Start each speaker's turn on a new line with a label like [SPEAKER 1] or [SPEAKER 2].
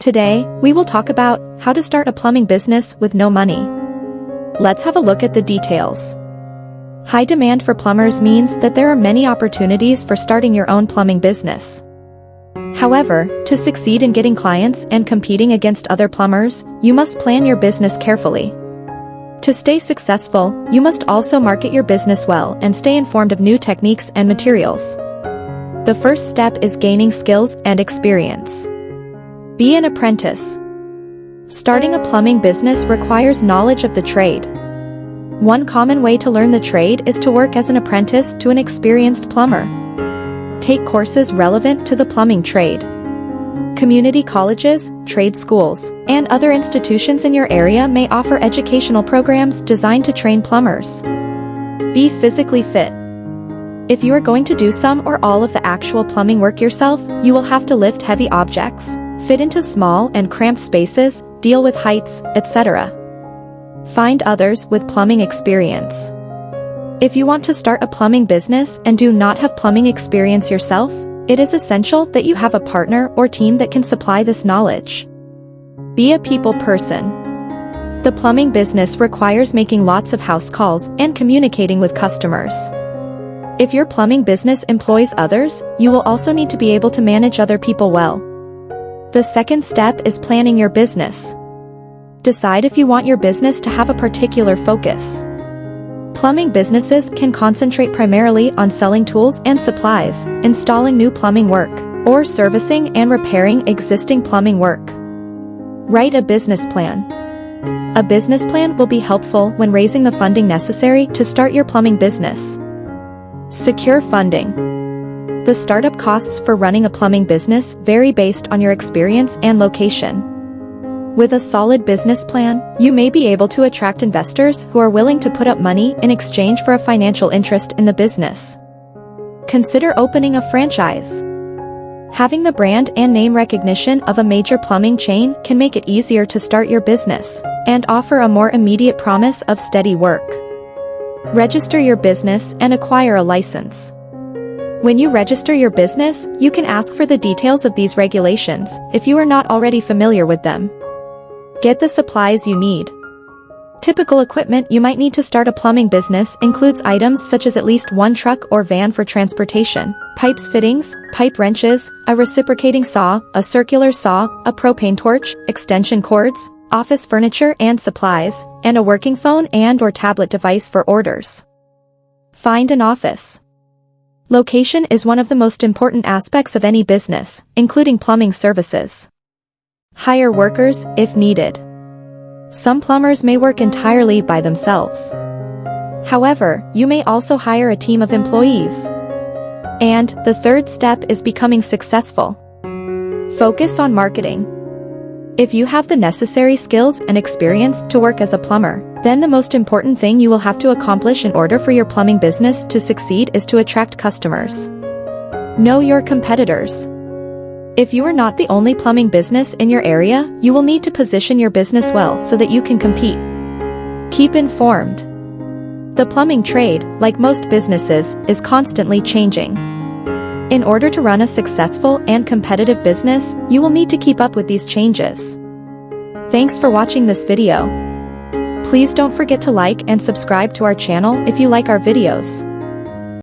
[SPEAKER 1] Today, we will talk about how to start a plumbing business with no money. Let's have a look at the details. High demand for plumbers means that there are many opportunities for starting your own plumbing business. However, to succeed in getting clients and competing against other plumbers, you must plan your business carefully. To stay successful, you must also market your business well and stay informed of new techniques and materials. The first step is gaining skills and experience. Be an apprentice. Starting a plumbing business requires knowledge of the trade. One common way to learn the trade is to work as an apprentice to an experienced plumber. Take courses relevant to the plumbing trade. Community colleges, trade schools, and other institutions in your area may offer educational programs designed to train plumbers. Be physically fit. If you are going to do some or all of the actual plumbing work yourself, you will have to lift heavy objects, fit into small and cramped spaces, deal with heights, etc. Find others with plumbing experience. If you want to start a plumbing business and do not have plumbing experience yourself, it is essential that you have a partner or team that can supply this knowledge. Be a people person. The plumbing business requires making lots of house calls and communicating with customers. If your plumbing business employs others, you will also need to be able to manage other people well. The second step is planning your business. Decide if you want your business to have a particular focus. Plumbing businesses can concentrate primarily on selling tools and supplies, installing new plumbing work, or servicing and repairing existing plumbing work. Write a business plan. A business plan will be helpful when raising the funding necessary to start your plumbing business. Secure funding. The startup costs for running a plumbing business vary based on your experience and location. With a solid business plan, you may be able to attract investors who are willing to put up money in exchange for a financial interest in the business. Consider opening a franchise. Having the brand and name recognition of a major plumbing chain can make it easier to start your business and offer a more immediate promise of steady work. Register your business and acquire a license. When you register your business, you can ask for the details of these regulations if you are not already familiar with them. Get the supplies you need. Typical equipment you might need to start a plumbing business includes items such as at least one truck or van for transportation, pipes fittings, pipe wrenches, a reciprocating saw, a circular saw, a propane torch, extension cords, office furniture and supplies, and a working phone and/or tablet device for orders. Find an office. Location is one of the most important aspects of any business, including plumbing services. Hire workers if needed. Some plumbers may work entirely by themselves. However, you may also hire a team of employees. And the third step is becoming successful. Focus on marketing. If you have the necessary skills and experience to work as a plumber, then the most important thing you will have to accomplish in order for your plumbing business to succeed is to attract customers. Know your competitors. If you are not the only plumbing business in your area, you will need to position your business well so that you can compete. Keep informed. The plumbing trade, like most businesses, is constantly changing. In order to run a successful and competitive business, you will need to keep up with these changes. Thanks for watching this video. Please don't forget to like and subscribe to our channel if you like our videos.